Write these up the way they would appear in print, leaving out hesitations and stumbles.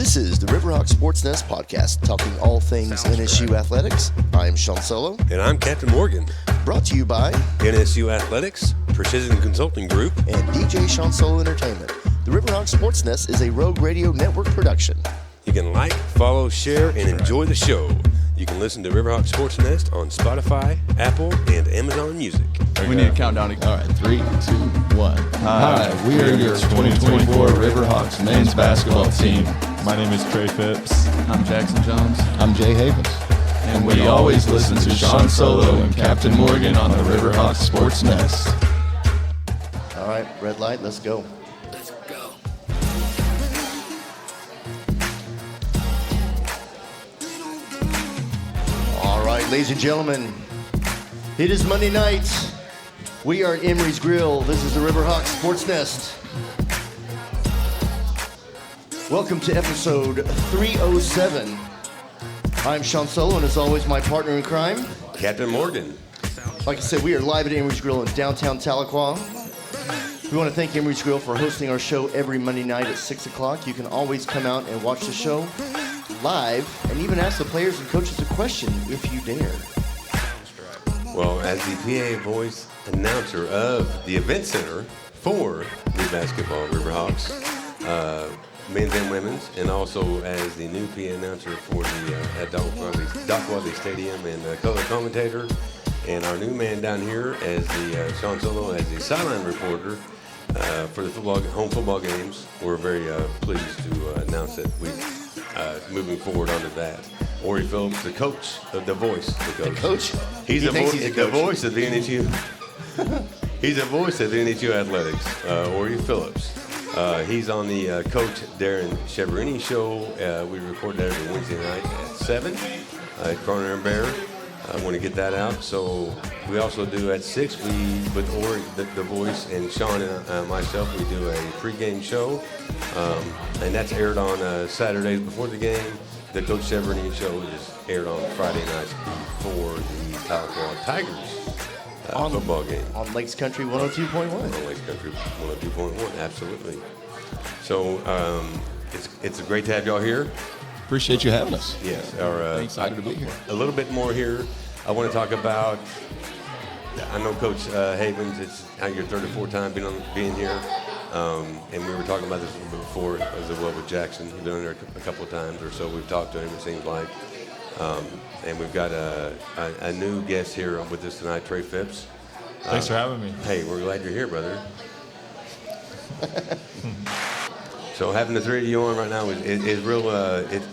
This is the RiverHawk Sports Nest podcast, talking all things NSU athletics. I am Sean Solo. And I'm Captain Morgan. Brought to you by NSU Athletics, Precision Consulting Group, and DJ Sean Solo Entertainment. The RiverHawk Sports Nest is a Rogue Radio Network production. You can like, follow, share, and enjoy the show. You can listen to RiverHawk Sports Nest on Spotify, Apple, and Amazon Music. We need a countdown. All right, 3, 2, 1. Hi, we are your 2024 RiverHawks men's basketball team. My name is Trey Phipps. I'm Jaxon Jones. I'm Jay Havens. And we always listen to Sean Solo and Captain Morgan on the RiverHawk Sports Nest. All right, red light, let's go. Let's go. All right, ladies and gentlemen, it is Monday night. We are at Emery's Grill. This is the RiverHawk Sports Nest. Welcome to episode 307. I'm Sean Solo, and as always, my partner in crime, Captain Morgan. Like I said, we are live at Emery's Grill in downtown Tahlequah. We want to thank Emery's Grill for hosting our show every Monday night at 6 o'clock. You can always come out and watch the show live and even ask the players and coaches a question if you dare. Well, as the PA voice announcer of the event center for the basketball RiverHawks, men's and women's, and also as the new PA announcer for the at Doc Wadley Stadium and color commentator, and our new man down here as the Sean Solo as the sideline reporter for the home football games. We're very pleased to announce that we moving forward onto that. Ori Phillips, the coach, the voice, the coach. He's the voice of the NSU. He's the voice of the NSU athletics. Ori Phillips. He's on the Coach Darren Cheverini show. We record that every Wednesday night at 7 at Corner and Bear. I want to get that out. So we also do at 6, with Ori, the voice, and Sean and myself, we do a pregame show. And that's aired on Saturdays before the game. The Coach Cheverini show is aired on Friday nights before the Tahlequah Tigers football game. On Lakes Country 102.1. On Lakes Country 102.1, absolutely. So it's great to have y'all here. Appreciate you having us. Yes. Excited to be here. A little bit more here. I want to talk about, I know Coach Havens, it's your third or fourth time being here. And we were talking about this a little bit before as well with Jackson. He's been on there a couple of times or so. We've talked to him, it seems like. And we've got a new guest here with us tonight, Trey Phipps. Thanks for having me. Hey, we're glad you're here, brother. So having the three of you on right now is real.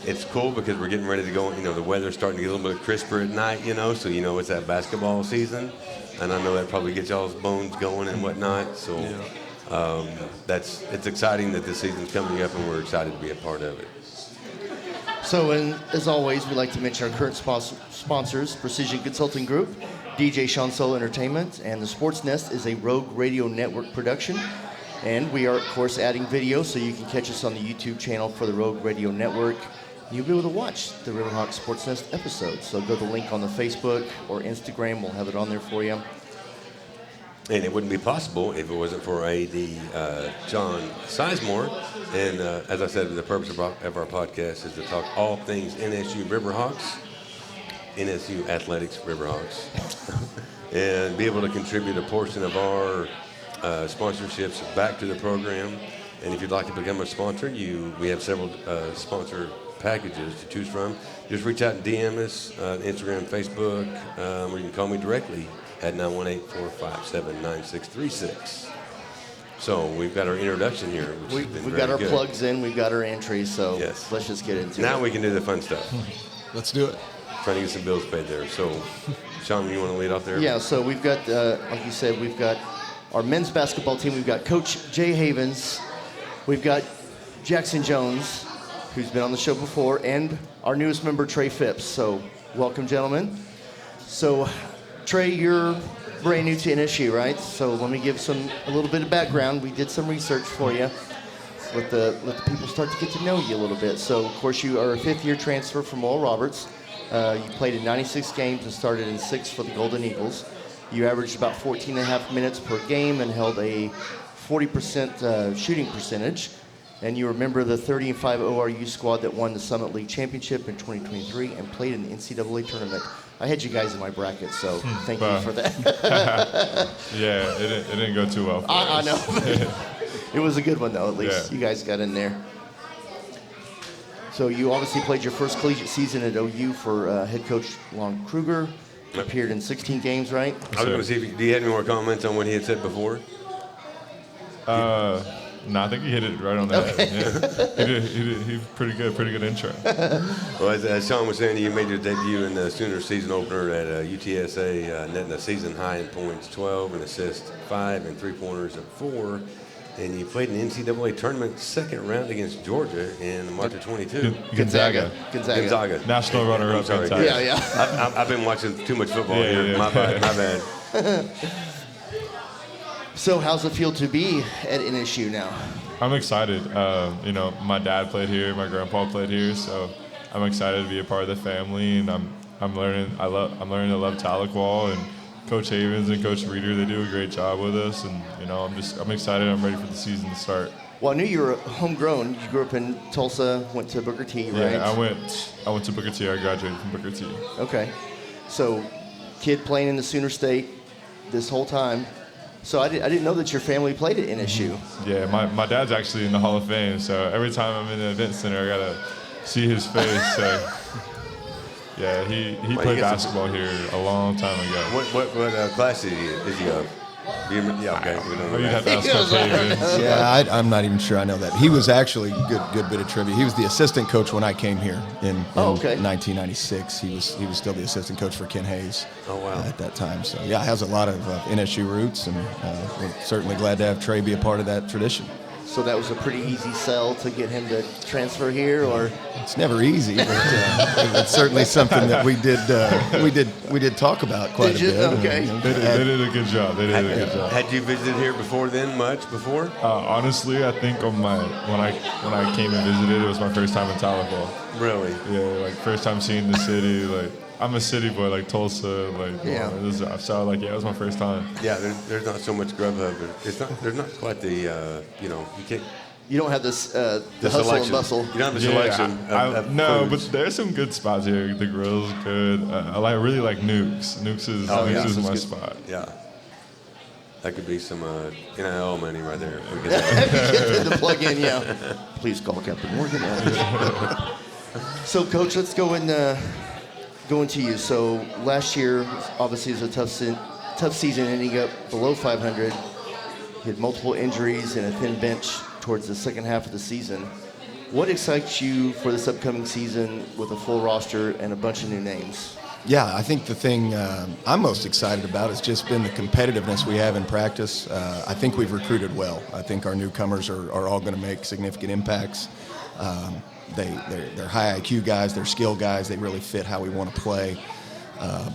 It's cool because we're getting ready to go. You know, the weather's starting to get a little bit crisper at night. You know, so it's that basketball season, and I know that probably gets y'all's bones going and whatnot. So it's exciting that this season's coming up, and we're excited to be a part of it. So, and as always, we'd like to mention our current sponsors, Precision Consulting Group, DJ Sean Solo Entertainment, and the Sports Nest is a Rogue Radio Network production. And we are, of course, adding video, so you can catch us on the YouTube channel for the Rogue Radio Network. You'll be able to watch the RiverHawk Sports Nest episode. So go to the link on the Facebook or Instagram. We'll have it on there for you. And it wouldn't be possible if it wasn't for AD John Sizemore. And as I said, the purpose of our podcast is to talk all things NSU RiverHawks, NSU Athletics RiverHawks, and be able to contribute a portion of our sponsorships back to the program. And if you'd like to become a sponsor, we have several sponsor packages to choose from. Just reach out and DM us, Instagram, Facebook, or you can call me directly at 918-457-9636. So we've got our introduction here. We've got our plugs in, we've got our entries, so yes. Let's just get into it. Now we can do the fun stuff. Let's do it. Trying to get some bills paid there. So, Sean, you want to lead off there? Yeah, so we've got, like you said, we've got our men's basketball team. We've got Coach Jay Havens. We've got Jaxon Jones, who's been on the show before, and our newest member, Trey Phipps. So welcome, gentlemen. So, Trey, you're brand new to NSU, right? So let me give a little bit of background. We did some research for you. Let the people start to get to know you a little bit. So, of course, you are a fifth-year transfer from Oral Roberts. You played in 96 games and started in 6 for the Golden Eagles. You averaged about 14.5 minutes per game and held a 40% shooting percentage. And you were a member of the 30-5 ORU squad that won the Summit League Championship in 2023 and played in the NCAA tournament. I had you guys in my bracket, so thank you for that. Yeah, it didn't go too well for I us. know. It was a good one, though. At least you guys got in there. So you obviously played your first collegiate season at OU for head coach Lon Kruger. Appeared in 16 games, right? I was going to see do you have any more comments on what he had said before? No, I think he hit it right on the head. Yeah. He pretty good intro. Well, as Sean was saying, you made your debut in the Sooner season opener at UTSA, netting a season high in points 12 and assists 5 and 3-pointers of 4. And you played in the NCAA tournament second round against Georgia in March of 22. Gonzaga. National runner-up. Sorry, Gonzaga. Yeah. I've been watching too much football here. Yeah. My bad. So how's it feel to be at NSU now? I'm excited. My dad played here, my grandpa played here, so I'm excited to be a part of the family, and I'm learning to love Tahlequah, and Coach Havens and Coach Reeder, they do a great job with us, and I'm excited. I'm ready for the season to start. Well, I knew you were homegrown. You grew up in Tulsa, went to Booker T, right? Yeah, I went to Booker T. I graduated from Booker T. Okay. So, kid playing in the Sooner State this whole time. So I didn't know that your family played at NSU. Yeah, my dad's actually in the Hall of Fame, so every time I'm in the event center, I gotta see his face. So, yeah, he played basketball here a long time ago. What class is he of? Yeah, okay. We don't know You'd have that. to ask Coach Havens. Yeah, I'm not even sure I know that. He was actually good bit of trivia. He was the assistant coach when I came here in 1996. He was still the assistant coach for Ken Hayes at that time. So yeah, has a lot of NSU roots, and we're certainly glad to have Trey be a part of that tradition. So that was a pretty easy sell to get him to transfer here, or? It's never easy, but it's certainly something that we did talk about quite a bit. Okay. They did a good job. Had you visited here before then? Much before? Honestly, I think when I came and visited, it was my first time in Tahlequah. Really? Yeah, like first time seeing the city. Like I'm a city boy, like Tulsa. So it was my first time. Yeah, there's not so much Grubhub. There's not quite the you can't. You don't have this the hustle selection. and bustle. You don't have the selection. Of no, foods. but there's some good spots here. The grill's good. I really like Nuke's. Nuke's is my good spot. Yeah. That could be some NIL money right there. To plug in, yeah. Please call Captain Morgan. So, Coach, let's go into you. So, last year, obviously, was a tough season, ending up below 500. You had multiple injuries and a thin bench towards the second half of the season. What excites you for this upcoming season with a full roster and a bunch of new names? Yeah, I think the thing I'm most excited about has just been the competitiveness we have in practice. I think we've recruited well. I think our newcomers are all going to make significant impacts. They're high IQ guys, they're skill guys, they really fit how we want to play.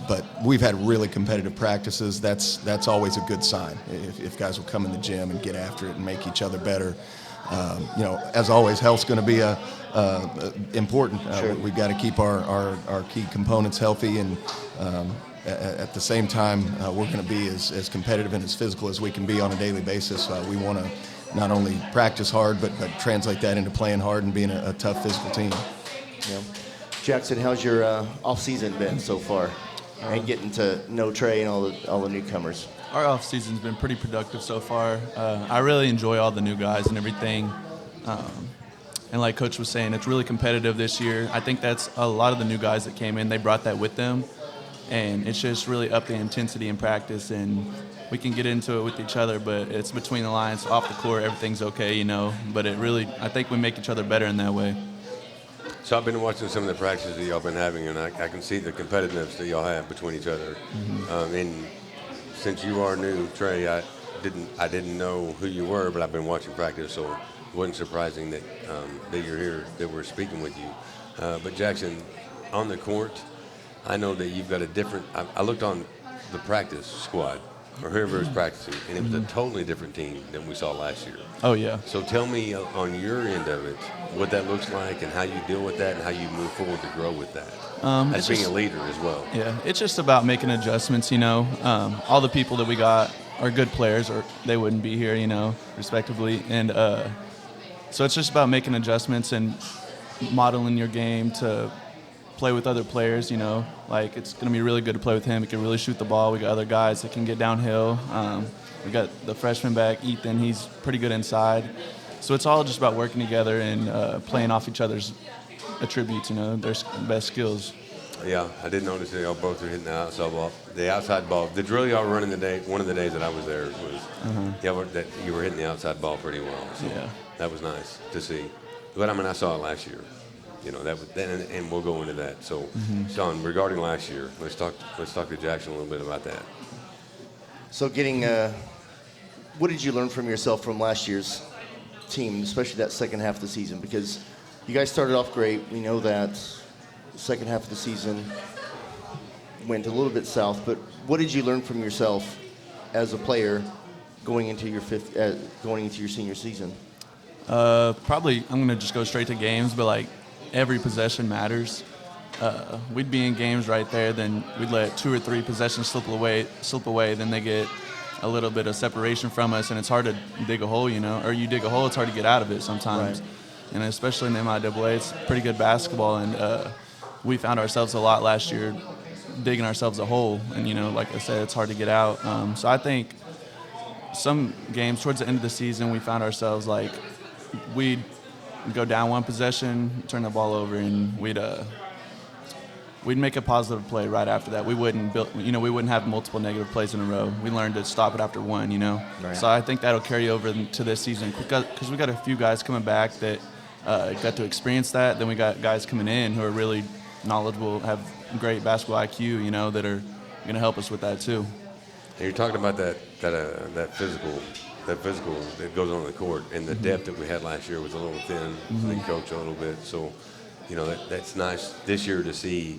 But we've had really competitive practices. That's always a good sign if guys will come in the gym and get after it and make each other better. As always, health's going to be important. Sure. We've got to keep our key components healthy, and at the same time, we're going to be as competitive and as physical as we can be on a daily basis. We want to not only practice hard, but translate that into playing hard and being a tough physical team. Yeah. Jackson, how's your off-season been so far? And getting to know Trey and all the newcomers. Our off-season's been pretty productive so far. I really enjoy all the new guys and everything. And like Coach was saying, it's really competitive this year. I think that's a lot of the new guys that came in, they brought that with them. And it's just really upped the intensity in practice, and we can get into it with each other, but it's between the lines, off the court, everything's okay, But I think we make each other better in that way. So I've been watching some of the practices that y'all been having, and I can see the competitiveness that y'all have between each other. Mm-hmm. And since you are new, Trey, I didn't know who you were, but I've been watching practice, so it wasn't surprising that you're here, that we're speaking with you. But Jackson, on the court, I know that you've got a different. I looked on the practice squad, or whoever was practicing, and it was a totally different team than we saw last year. Oh, yeah. So tell me on your end of it, what that looks like and how you deal with that and how you move forward to grow with that as being a leader as well. Yeah, it's just about making adjustments, All the people that we got are good players or they wouldn't be here, respectively. And So it's just about making adjustments and modeling your game to play with other players, you know. Like, it's going to be really good to play with him. He can really shoot the ball. We got other guys that can get downhill. We got the freshman back, Ethan. He's pretty good inside. So it's all just about working together and playing off each other's attributes, you know, their best skills. Yeah, I did notice that y'all both are hitting the outside ball. The outside ball. The drill y'all were running today, one of the days that I was there was that you were hitting the outside ball pretty well. So that was nice to see. But I mean, I saw it last year. You know, that was then, and we'll go into that. So, Sean, regarding last year, let's talk to Jackson a little bit about that. So, what did you learn from yourself from last year's team, especially that second half of the season? Because you guys started off great. We know that. Second half of the season went a little bit south, but what did you learn from yourself as a player going into your senior season? Probably I'm gonna just go straight to games, but like every possession matters. We'd be in games right there, then we'd let 2 or 3 possessions slip away, then they get a little bit of separation from us, and it's hard to dig a hole, you know, or you dig a hole, it's hard to get out of it sometimes. Right. And especially in the MIAA, it's pretty good basketball, and we found ourselves a lot last year digging ourselves a hole, and, you know, like I said, it's hard to get out. So I think some games towards the end of the season, we found ourselves like we'd go down 1 possession, turn the ball over, and we'd make a positive play right after that. We wouldn't have multiple negative plays in a row. We learned to stop it after 1, you know. Right. So I think that'll carry over to this season because we got a few guys coming back that got to experience that. Then we got guys coming in who are really knowledgeable, have great basketball IQ, you know, that are going to help us with that too. And you're talking about that physical that goes on the court, and the depth that we had last year was a little thin. We coach a little bit, so you know that's nice this year to see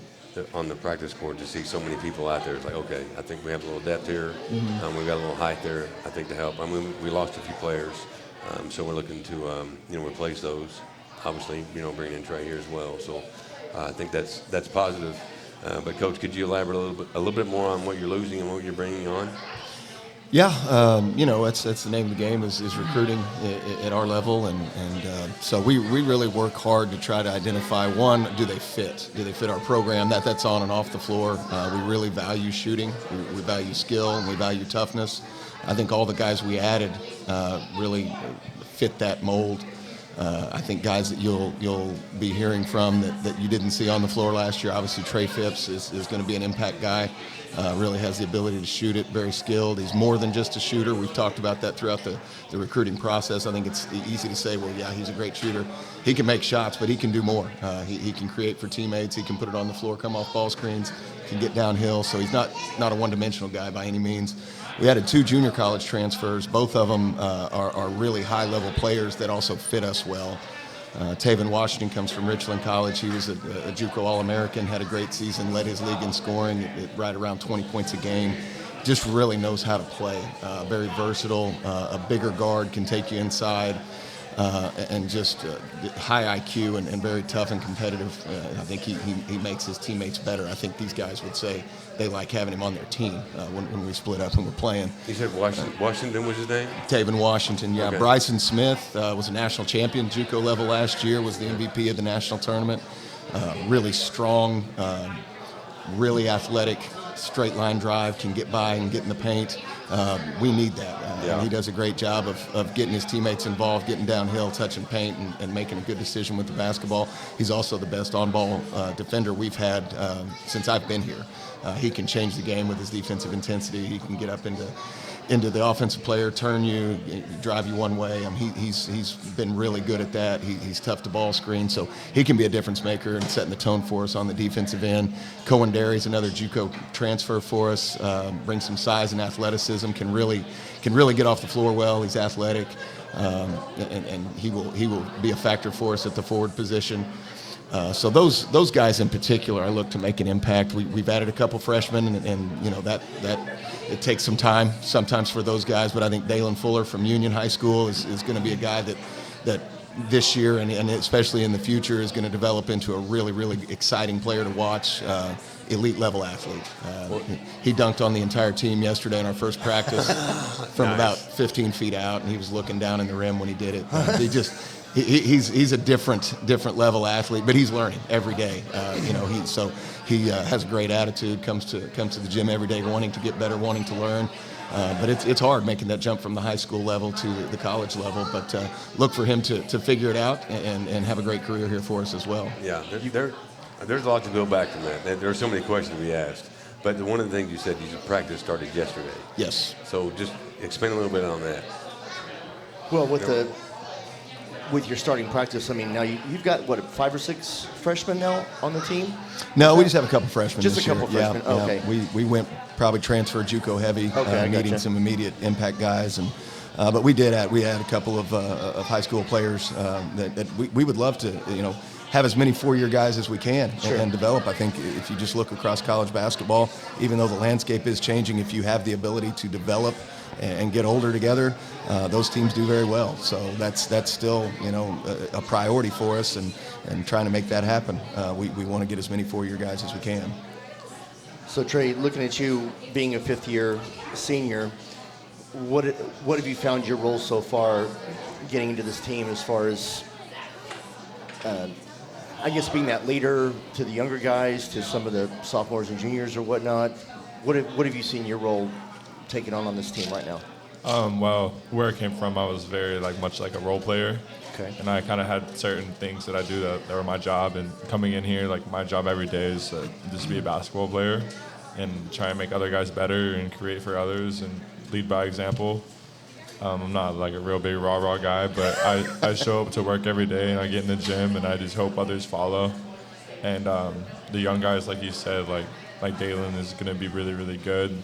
on the practice court to see so many people out there. It's like, okay, I think we have a little depth here. We've got a little height there, I think, to help. I mean, we lost a few players, so we're looking to replace those. Obviously, you know, bringing in Trey here as well. So I think that's positive. But Coach, could you elaborate a little bit more on what you're losing and what you're bringing on? Yeah, you know, that's the name of the game is recruiting at our level, and so we really work hard to try to identify, one, do they fit our program, that's on and off the floor. We really value shooting, we value skill, and we value toughness. I think all the guys we added really fit that mold. I think guys that you'll be hearing from that you didn't see on the floor last year. Obviously, Trey Phipps is going to be an impact guy. Really has the ability to shoot it, very skilled. He's more than just a shooter. We've talked about that throughout the recruiting process. I think it's easy to say, well, yeah, he's a great shooter. He can make shots, but he can do more. He can create for teammates. He can put it on the floor, come off ball screens, can get downhill. So he's not a one-dimensional guy by any means. We added 2 junior college transfers. Both of them are really high-level players that also fit us well. Taven Washington comes from Richland College. He was a JUCO All-American, had a great season, led his league in scoring at right around 20 points a game. Just really knows how to play. Very versatile. A bigger guard can take you inside. And just high IQ and very tough and competitive. I think he makes his teammates better. I think these guys would say they like having him on their team when we split up and we're playing. You said Washington was his name? Taven Washington, yeah. Okay. Bryson Smith was a national champion, JUCO level last year, was the MVP of the national tournament. Really strong, really athletic, straight line drive, can get by and get in the paint. We need that. And he does a great job of getting his teammates involved, getting downhill, touching paint, and making a good decision with the basketball. He's also the best on-ball defender we've had since I've been here. He can change the game with his defensive intensity. He can get up into the offensive player, turn you, drive you one way. I mean, he's been really good at that. He's tough to ball screen, so he can be a difference maker and setting the tone for us on the defensive end. Cohen Derry's another JUCO transfer for us. Brings some size and athleticism. Can really get off the floor well. He's athletic, and he will be a factor for us at the forward position. So those guys in particular, I look to make an impact. We've added a couple freshmen, and you know that it takes some time sometimes for those guys. But I think Dalen Fuller from Union High School is going to be a guy that this year and especially in the future is going to develop into a really, really exciting player to watch, elite level athlete. He dunked on the entire team yesterday in our first practice from about 15 feet out, and he was looking down in the rim when he did it. He's a different level athlete, but he's learning every day. He has a great attitude, comes to the gym every day wanting to get better, wanting to learn. But it's hard making that jump from the high school level to the college level. But look for him to figure it out and have a great career here for us as well. Yeah, there's a lot to go back from that. There are so many questions to be asked. But one of the things you said, your practice started yesterday. Yes. So just expand a little bit on that. Well, with your starting practice, I mean, now you've got, 5 or 6 freshmen now on the team? No, we just have a couple freshmen Just this a couple year. freshmen, Yeah, okay. yeah. We went probably transferred JUCO heavy, Okay, needing gotcha. some immediate impact guys. But we had a couple of high school players that we would love to, have as many 4-year guys as we can and develop. I think if you just look across college basketball, even though the landscape is changing, if you have the ability to develop and get older together, those teams do very well. So that's still a priority for us, and trying to make that happen. We want to get as many 4-year guys as we can. So Trey, looking at you being a 5th-year senior, what have you found your role so far getting into this team as far as, I guess, being that leader to the younger guys, to some of the sophomores and juniors or whatnot? What have you seen your role taking on this team right now? Well, where I came from, I was very much like a role player. Okay. And I kind of had certain things that I do that were my job. And coming in here, my job every day is just be a basketball player and try and make other guys better and create for others and lead by example. I'm not a real big rah-rah guy, but I show up to work every day and I get in the gym and I just hope others follow. And the young guys, like you said, like Dalen is going to be really, really good.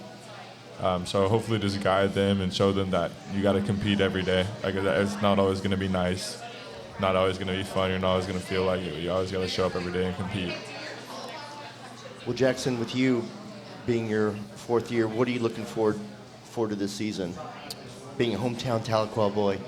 So hopefully just guide them and show them that you got to compete every day. It's not always going to be nice, not always going to be fun. You're not always going to feel like it. You always got to show up every day and compete. Well, Jaxon, with you being your 4th year, what are you looking forward to this season? Being a hometown Tahlequah boy.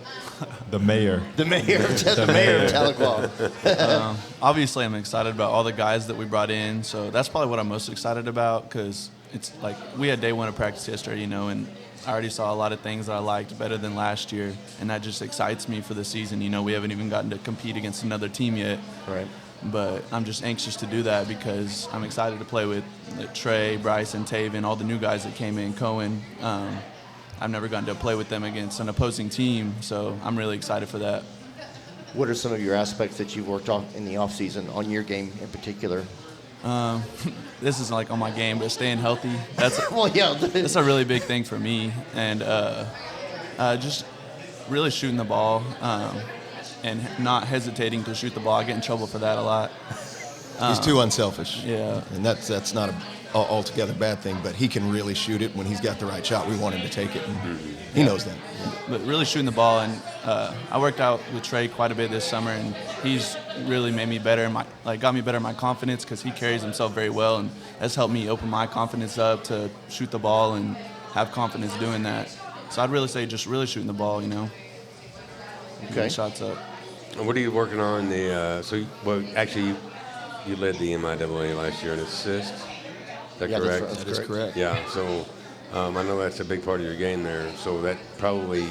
The mayor. The mayor of Tahlequah. Obviously, I'm excited about all the guys that we brought in, so that's probably what I'm most excited about, because it's we had day 1 of practice yesterday, and I already saw a lot of things that I liked better than last year, and that just excites me for the season. We haven't even gotten to compete against another team yet. Right. But I'm just anxious to do that because I'm excited to play with Trey, Bryson, Taven, all the new guys that came in, Cohen. I've never gotten to play with them against an opposing team, so I'm really excited for that. What are some of your aspects that you've worked on in the offseason on your game in particular? This is on my game, but staying healthy. That's Well, yeah. that's a really big thing for me, and just really shooting the ball and not hesitating to shoot the ball. I get in trouble for that a lot. He's too unselfish. Yeah. And that's not a altogether bad thing, but he can really shoot it when he's got the right shot. We want him to take it, and he knows that. But really shooting the ball, and I worked out with Trey quite a bit this summer, and he's really made me better, got me better in my confidence, because he carries himself very well, and that's helped me open my confidence up to shoot the ball and have confidence doing that. So I'd really say just really shooting the ball, Okay. Getting shots up. And what are you working on? You led the MIAA last year in assists. Is that Yeah, correct? that's That is correct. Yeah, so I know that's a big part of your game there. So that probably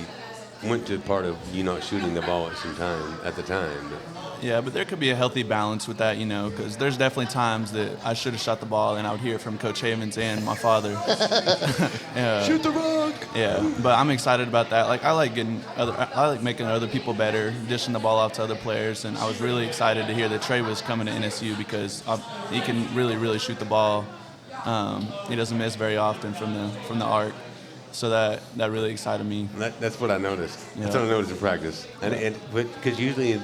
went to part of you not shooting the ball at the time. Yeah, but there could be a healthy balance with that, because there's definitely times that I should have shot the ball, and I would hear it from Coach Havens and my father. Shoot the rock! Yeah, but I'm excited about that. I like making other people better, dishing the ball off to other players, and I was really excited to hear that Trey was coming to NSU because he can really, really shoot the ball. He doesn't miss very often from the arc, so that really excited me. That's what I noticed. Yeah. That's what I noticed in practice. Because usually,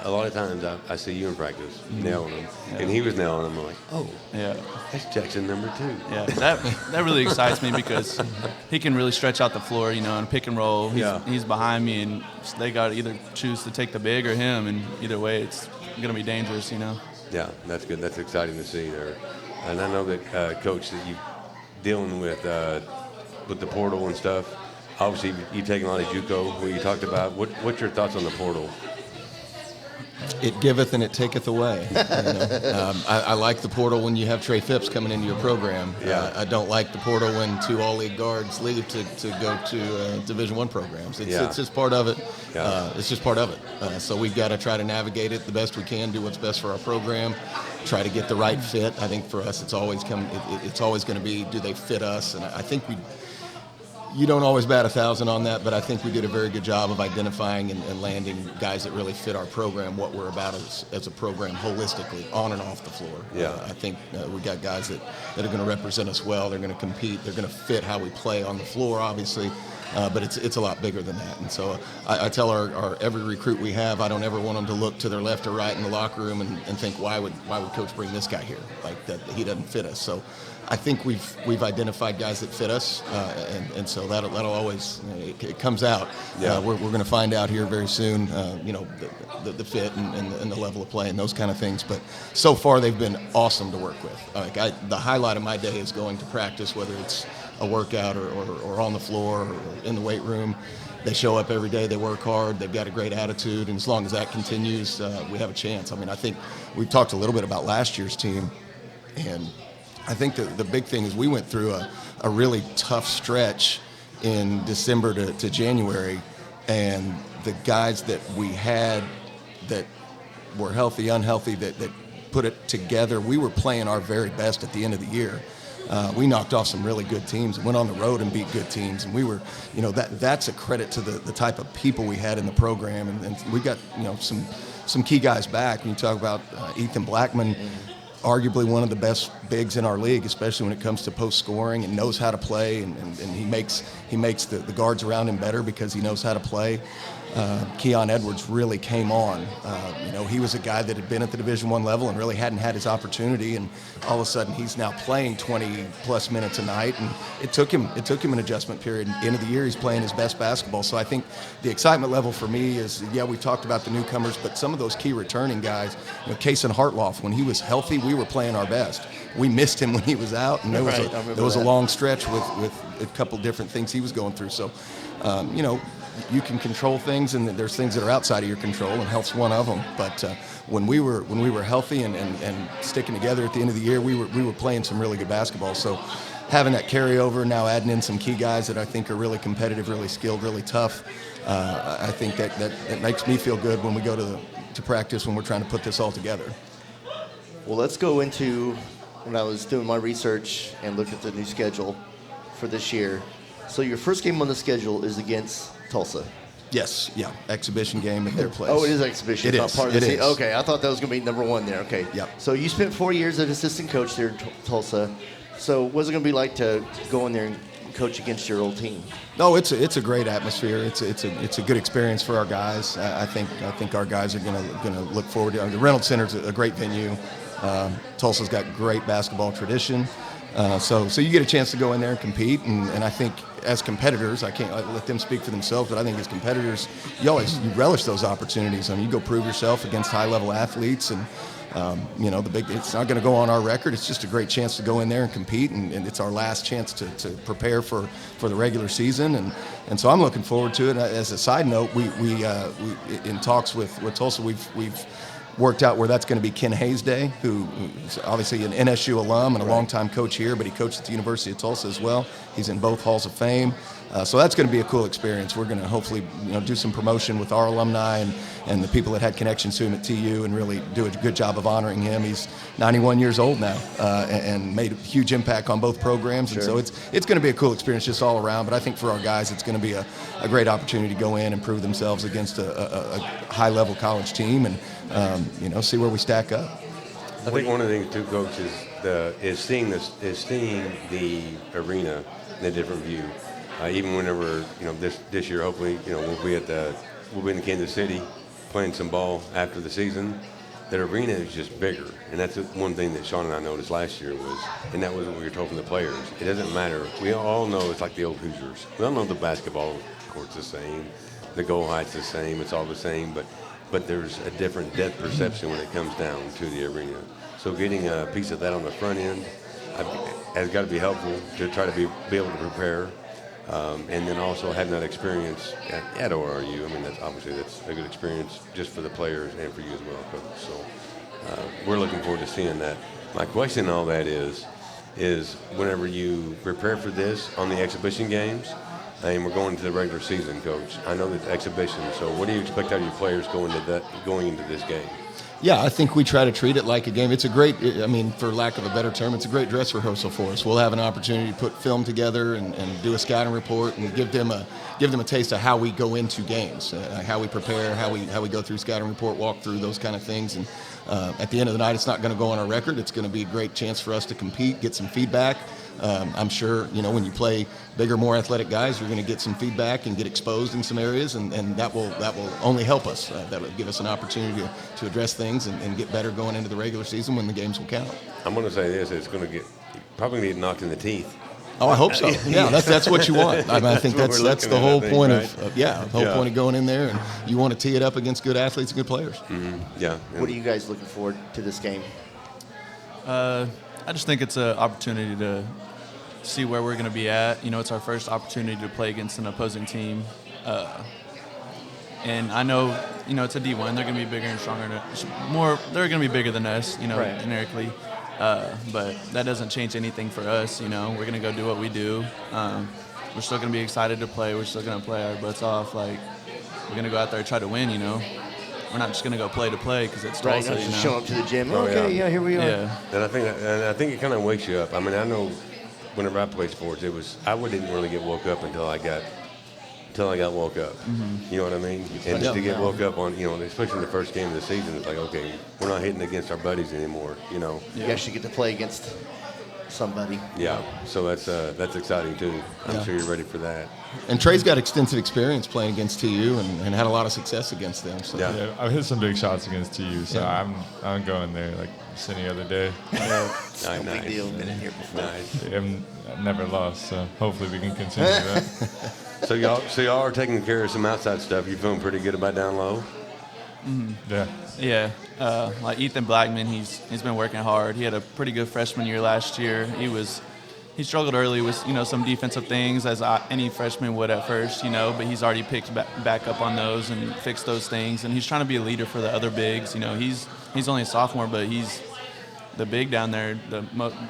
a lot of times I see you in practice nailing them, and he was nailing them. I'm like, oh, Yeah. that's Jaxon number 2. Yeah, that really excites me because he can really stretch out the floor, and pick and roll. He's behind me, and they got to either choose to take the big or him, and either way, it's going to be dangerous, Yeah, that's good. That's exciting to see there. And I know that, Coach, that you're dealing with the portal and stuff. Obviously, you've taken a lot of JUCO, what you talked about. What's your thoughts on the portal? It giveth and it taketh away. You know? I like the portal when you have Trey Phipps coming into your program. Yeah. I don't like the portal when 2 all-league guards leave to go to Division I programs. It's just part of it. Yeah. It's just part of it. So we've got to try to navigate it the best we can, do what's best for our program, try to get the right fit. I think for us, it's always going to be, do they fit us? And I think you don't always bat 1,000 on that, but I think we did a very good job of identifying and landing guys that really fit our program, what we're about as a program holistically, on and off the floor. Yeah. I think we got guys that are going to represent us well. They're going to compete. They're going to fit how we play on the floor, obviously, but it's a lot bigger than that. And so I tell our every recruit we have, I don't ever want them to look to their left or right in the locker room and think, why would Coach bring this guy here? Like that, he doesn't fit us. So I think we've identified guys that fit us, and so that'll always, it comes out. Yeah. We're going to find out here very soon, the fit and the level of play and those kind of things. But so far they've been awesome to work with. The highlight of my day is going to practice, whether it's a workout or on the floor or in the weight room. They show up every day. They work hard. They've got a great attitude, and as long as that continues, we have a chance. I mean, I think we've talked a little bit about last year's team, and I think the big thing is we went through a really tough stretch in December to January, and the guys that we had that were healthy, unhealthy, that put it together, we were playing our very best at the end of the year. We knocked off some really good teams and went on the road and beat good teams, and we were, that's a credit to the type of people we had in the program, and we got, some key guys back. When you talk about Ethan Blackman, arguably one of the best bigs in our league, especially when it comes to post scoring, and knows how to play, and he makes the guards around him better because he knows how to play. Keon Edwards really came on. He was a guy that had been at the Division I level and really hadn't had his opportunity, and all of a sudden he's now playing 20-plus minutes a night, and it took him an adjustment period. At the end of the year, he's playing his best basketball. So I think the excitement level for me is, we talked about the newcomers, but some of those key returning guys, Kason Hartloff, when he was healthy, we were playing our best. We missed him when he was out, and there was a long stretch with a couple different things he was going through. So, you can control things, and there's things that are outside of your control, and health's one of them. But when we were healthy and sticking together at the end of the year, we were playing some really good basketball. So having that carryover, now adding in some key guys that I think are really competitive, really skilled, really tough, I think that makes me feel good when we go to practice, when we're trying to put this all together. Well, let's go into, when I was doing my research and looked at the new schedule for this year. So your first game on the schedule is against Tulsa. Yes, yeah, exhibition game at their place. Oh, it is exhibition. It It's is. not part of It the season. is. Okay, I thought that was going to be number one there. Okay. Yep. So you spent 4 years as assistant coach there in Tulsa. So what's it going to be like to go in there and coach against your old team? No, it's a great atmosphere. It's a good experience for our guys. I think our guys are gonna look forward to it. The Reynolds Center's a great venue. Tulsa's got great basketball tradition. So you get a chance to go in there and compete, and I think as competitors, I can't let them speak for themselves, but I think as competitors, you relish those opportunities. I mean, you go prove yourself against high-level athletes, and it's not going to go on our record. It's just a great chance to go in there and compete, and it's our last chance to prepare for the regular season, and so I'm looking forward to it. As a side note, we in talks with Tulsa, we've worked out where that's going to be Ken Hayes Day, who's obviously an NSU alum and a longtime coach here, but he coached at the University of Tulsa as well. He's in both Halls of Fame. So that's going to be a cool experience. We're going to hopefully do some promotion with our alumni and the people that had connections to him at TU, and really do a good job of honoring him. He's 91 years old now and made a huge impact on both programs. Sure. And so it's going to be a cool experience just all around. But I think for our guys, it's going to be a great opportunity to go in and prove themselves against a high-level college team and see where we stack up. I think one of the things too, Coach, is seeing the arena in a different view. Even whenever this year, hopefully we'll be in Kansas City playing some ball after the season. That arena is just bigger, and that's one thing that Sean and I noticed last year and that was what we were told from the players. It doesn't matter. We all know it's like the old Hoosiers. We all know the basketball court's the same, the goal height's the same. It's all the same, but there's a different depth perception when it comes down to the arena. So getting a piece of that on the front end has got to be helpful to try to be able to prepare. And then also having that experience at ORU. I mean, that's a good experience just for the players and for you as well, Coach. So we're looking forward to seeing that. My question on all that is whenever you prepare for this on the exhibition games, and we're going to the regular season, Coach, I know that exhibition, so what do you expect out of your players going into this game? Yeah, I think we try to treat it like a game. It's a great, I mean, for lack of a better term, it's a great dress rehearsal for us. We'll have an opportunity to put film together and do a scouting report and give them a taste of how we go into games, how we prepare, how we go through scouting report, walk through those kind of things. And at the end of the night, it's not going to go on our record. It's going to be a great chance for us to compete, get some feedback. I'm sure, when you play bigger, more athletic guys, you're going to get some feedback and get exposed in some areas, and that will only help us. That will give us an opportunity to address things and get better going into the regular season when the games will count. I'm going to say this: it's going to probably get knocked in the teeth. Oh, I hope so. Yeah, that's what you want. I think that's the whole point point of going in there, and you want to tee it up against good athletes and good players. Mm-hmm. Yeah. What are you guys looking forward to this game? I just think it's an opportunity to see where we're going to be at. It's our first opportunity to play against an opposing team. And I know, it's a D1. They're going to be bigger and stronger. They're going to be bigger than us, right. generically. But that doesn't change anything for us. We're going to go do what we do. We're still going to be excited to play. We're still going to play our butts off. Like, we're going to go out there and try to win, We're not just going to go play to play because it's right. Tulsa, Just show up to the gym. Oh, Okay, yeah, here we are. Yeah. And I think it kind of wakes you up. I mean, I know whenever I played sports, I didn't really get woke up until I got woke up. Mm-hmm. You know what I mean? And just to get woke up on, especially in the first game of the season, it's like, okay, we're not hitting against our buddies anymore. You actually get to play against somebody. Yeah. So that's exciting too. I'm sure you're ready for that. And Trey's got extensive experience playing against TU and had a lot of success against them. So. Yeah, I've hit some big shots against TU, so I'm going there like any other day. It's no big deal. Been in here before. Nice. I've never lost, so hopefully we can continue that. So y'all are taking care of some outside stuff. You feeling pretty good about down low? Mm-hmm. Yeah. Yeah. Like Ethan Blackman, he's been working hard. He had a pretty good freshman year last year. He struggled early with some defensive things, as any freshman would at first, but he's already picked back up on those and fixed those things. And he's trying to be a leader for the other bigs. He's only a sophomore, but he's the big down there, the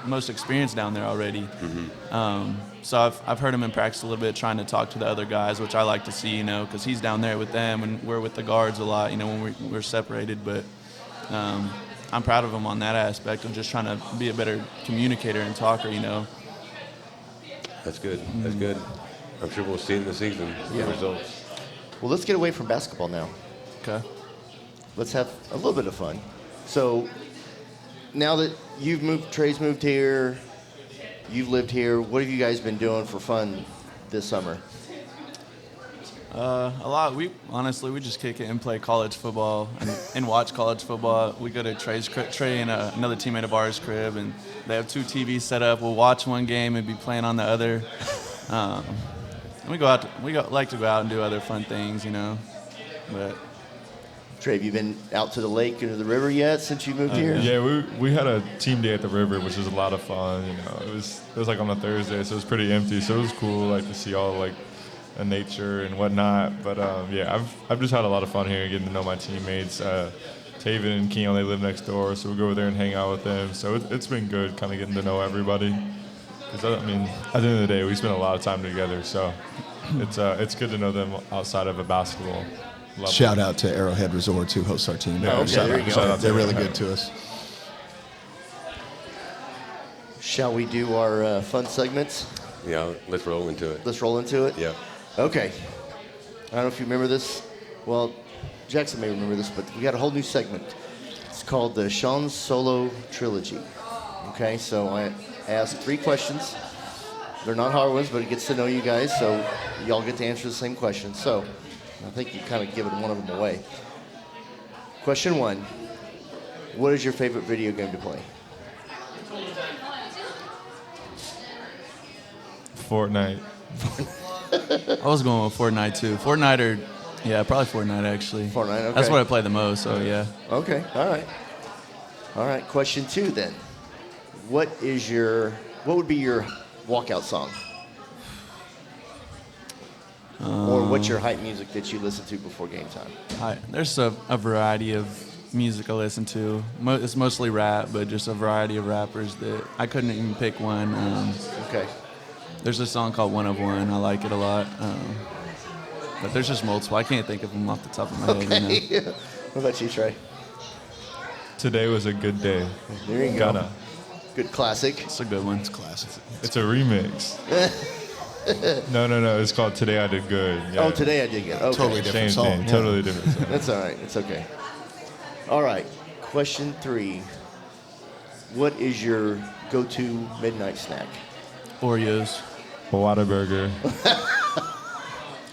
most experienced down there already. Mm-hmm. So I've heard him in practice a little bit, trying to talk to the other guys, which I like to see, because he's down there with them and we're with the guards a lot, when we're separated. But I'm proud of him on that aspect of just trying to be a better communicator and talker, That's good. That's good. I'm sure we'll see it in the season. The results. Well, let's get away from basketball now. Okay. Let's have a little bit of fun. So now that Trey's moved here, you've lived here, what have you guys been doing for fun this summer? A lot. We just kick it and play college football and watch college football. We go to Trey and another teammate of ours' crib, and they have 2 TVs set up. We'll watch one game and be playing on the other. We like to go out and do other fun things, But Trey, have you been out to the lake or to the river yet since you moved here? Yeah, we had a team day at the river, which was a lot of fun. It was like on a Thursday, so it was pretty empty. So it was cool, like to see all the nature and whatnot. But I've just had a lot of fun here, getting to know my teammates. Taven and Keon, they live next door, so we go over there and hang out with them. So it's been good, kind of getting to know everybody. Because at the end of the day, we spend a lot of time together. So it's good to know them outside of a basketball level. Shout out to Arrowhead Resorts, who hosts our team. Oh, okay, there you go. They're really good to us. Shall we do our fun segments? Yeah, let's roll into it. Let's roll into it? Yeah. Okay. I don't know if you remember this. Well, Jackson may remember this, but we got a whole new segment. It's called the Sean Solo Trilogy. Okay, so I ask 3 questions. They're not hard ones, but it gets to know you guys, so y'all get to answer the same question. So I think you kind of given one of them away. Question 1. What is your favorite video game to play? Fortnite. I was going with Fortnite too. Probably Fortnite actually. Fortnite, okay. That's what I play the most, so yeah. Okay, all right. Question 2 then. What would be your walkout song? Or what's your hype music that you listen to before game time? There's a variety of music I listen to. It's mostly rap, but just a variety of rappers that I couldn't even pick one. Okay. There's a song called One of One. I like it a lot. But there's just multiple. I can't think of them off the top of my head. Okay. You know? What about you, Trey? Today was a good day. There you go. Ghana. Good classic. It's a good one. It's classic. It's a remix. No. It's called Today I Did Good. Yeah. Oh, Today I Did Get. Okay. Totally different Same song. thing. Yeah. Totally different song. That's all right. It's okay. All right. Question 3. What is your go-to midnight snack? Oreos. Whataburger.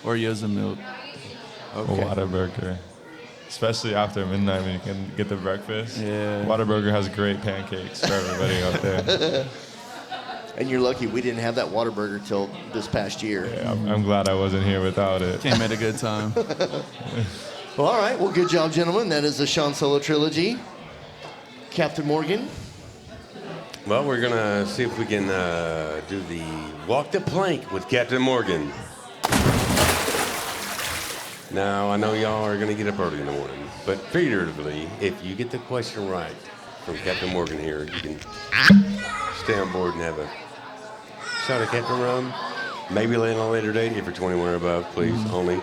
Oreos and milk. Okay. Whataburger. Especially after midnight when you can get the breakfast. Yeah. Whataburger has great pancakes for everybody out there. And you're lucky we didn't have that Whataburger till this past year. Yeah, I'm glad I wasn't here without it. Came at a good time. Well, all right. Well, good job, gentlemen. That is the Sean Solo trilogy. Captain Morgan. Well, we're going to see if we can do the walk the plank with Captain Morgan. Now, I know y'all are going to get up early in the morning, but figuratively, if you get the question right from Captain Morgan here, you can stay on board and have a shot of Captain Rum. Maybe land on a later date if you're 21 or above, please, only.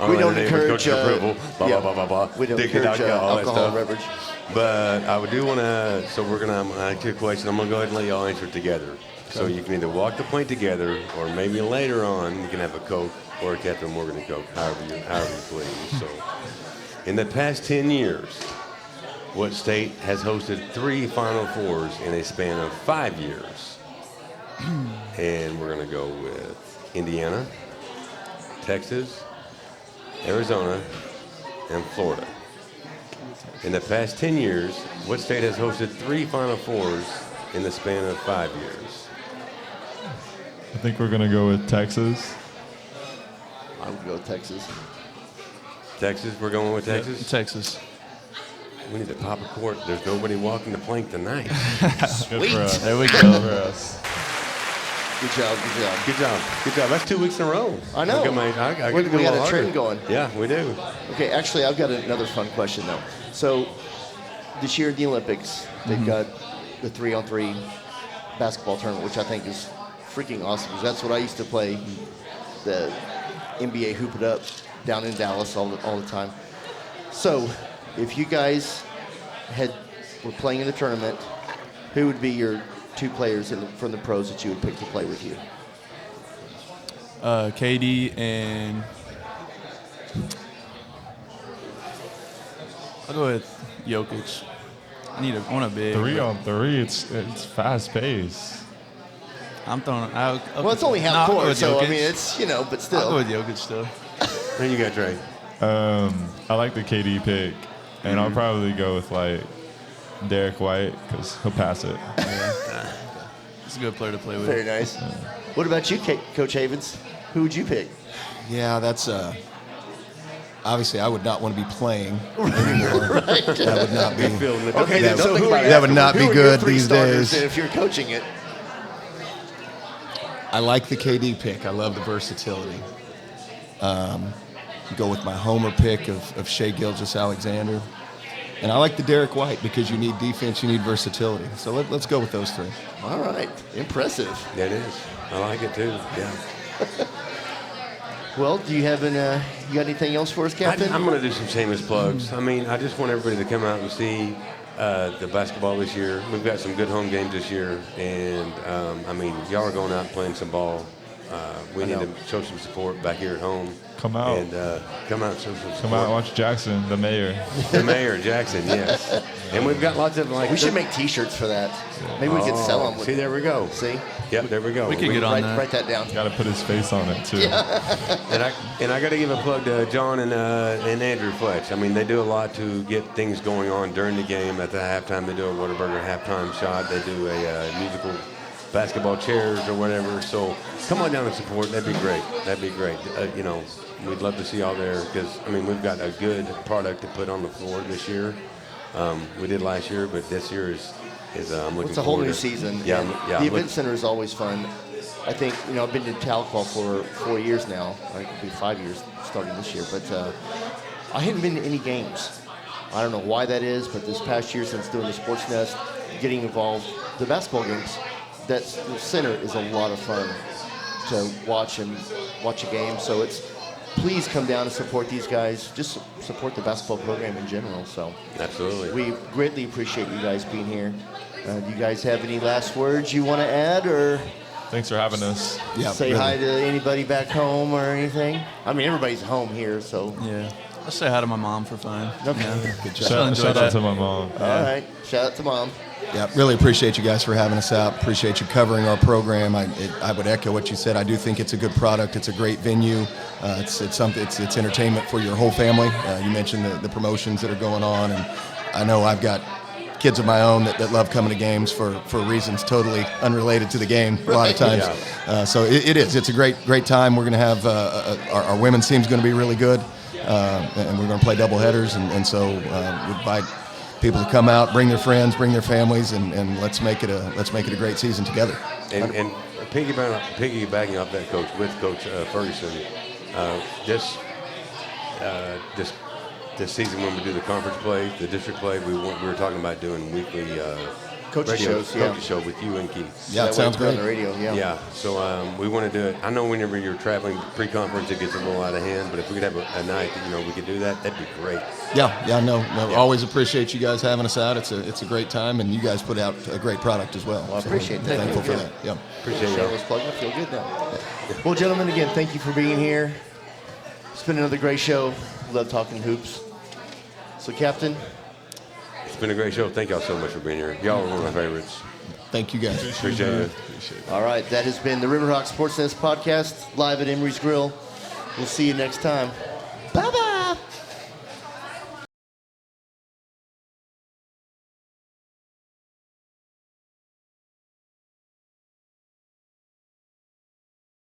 We don't encourage approval. Blah, blah, blah, blah, blah. We don't Dick encourage and all that alcohol stuff. beverage. But I do want to, so I'm going to ask you a question. I'm going to go ahead and let y'all answer it together. So you can either walk the plank together, or maybe later on you can have a Coke or a Captain Morgan and Coke, however you please. So, in the past 10 years, what state has hosted 3 Final Fours in a span of 5 years? And we're going to go with Indiana, Texas, Arizona, and Florida. In the past 10 years, what state has hosted 3 Final Fours in the span of 5 years? I think we're going to go with Texas. I would go with Texas. Texas, we're going with Texas? Texas. We need to pop a court. There's nobody walking the plank tonight. Good for us. There we Good go. for us. Good job. Good job. Good job. Good job. That's 2 weeks in a row. I know. I We got a harder. trend going. Yeah, we do. Okay, actually, I've got another fun question, though. So, this year at the Olympics, they've got the 3-on-3 basketball tournament, which I think is freaking awesome, because that's what I used to play, the NBA Hoop It Up down in Dallas all the time. So, if you guys were playing in the tournament, who would be your 2 players from the pros that you would pick to play with you? KD and I'll go with Jokic. I want a big. 3-on-3, it's fast paced. I'm throwing. Well, it's only half I'll go court, with so I Jokic. mean, it's, but I'll still. go with Jokic still. There you go, Trey. I like the KD pick, and I'll probably go with like Derek White because he'll pass it. He's a good player to play with. Very nice. What about you, Coach Havens? Who would you pick? Yeah, that's obviously I would not want to be playing anymore. That would not be. Okay, then that, so who are that would not be who are your good 3 these starters days. If you're coaching it. I like the KD pick. I love the versatility. Go with my homer pick of Shai Gilgeous-Alexander. And I like the Derek White because you need defense, you need versatility. So let's go with those 3. All right. Impressive. That is. I like it too. Yeah. Well, do you have you got anything else for us, Captain? I'm going to do some shameless plugs. I mean, I just want everybody to come out and see the basketball this year. We've got some good home games this year, and I mean, y'all are going out and playing some ball. We need to show some support back here at home. Come out. And come out and show some support. Come out and watch Jackson, the mayor. The mayor, Jackson, yes. And we've got lots of we should make T-shirts for that. Maybe we could sell them. See, there we go. See? Yep, there we go. We could get on that. Write that down. Got to put his face on it too. And I got to give a plug to John and Andrew Fletch. I mean, they do a lot to get things going on during the game. At the halftime, they do a Whataburger halftime shot. They do a musical basketball chairs or whatever. So come on down and support. That'd be great. That'd be great. We'd love to see y'all there because, I mean, we've got a good product to put on the floor this year. We did last year, but this year is I'm looking forward to. It's a whole new season. Yeah, The event center is always fun. I think, I've been to Tahlequah for 4 years now. It could be 5 years starting this year. But I hadn't been to any games. I don't know why that is, but this past year since doing the Sports Nest, getting involved, the basketball games, the center is a lot of fun to watch a game. So please come down and support these guys. Just support the basketball program in general. So Absolutely. we greatly appreciate you guys being here. Do you guys have any last words you want to add, or Thanks for having us. Yeah, say really. hi to anybody back home or anything? I mean, everybody's home here, so. Yeah. I'll say hi to my mom for fun. Okay. Yeah. Good She'll job. enjoy Shout out that. to my mom. All right. Shout out to Mom. Yeah, really appreciate you guys for having us out. Appreciate you covering our program. I would echo what you said. I do think it's a good product. It's a great venue. It's entertainment for your whole family. You mentioned the promotions that are going on, and I know I've got kids of my own that love coming to games for reasons totally unrelated to the game a lot of times. So it is. It's a great time. We're going to have our women's team's going to be really good, and we're going to play double headers, and so we invite people to come out, bring their friends, bring their families, and let's make it a great season together. And piggybacking off that, Coach, with Coach Ferguson, this season when we do the conference play, the district play, we were talking about doing weekly Coaches radio shows, yeah. coaches show with you and Keith. Yeah, That it sounds way it's great. on the radio, yeah. Yeah, so we want to do it. I know whenever you're traveling pre-conference, it gets a little out of hand, but if we could have a night that, we could do that, that'd be great. Yeah, no, always appreciate you guys having us out. It's a great time, and you guys put out a great product as well. Well, I So appreciate that. Thankful for Yeah. that. Yeah. Appreciate it. Shameless plug. I feel good now. Well, gentlemen, again, thank you for being here. It's been another great show. Love talking hoops. So, Captain, It's been a great show. Thank y'all so much for being here. Y'all are one of my favorites. Thank you guys. Appreciate it. all right, that has been the RiverHawk Sports Nest podcast live at Emery's Grill. We'll see you next time.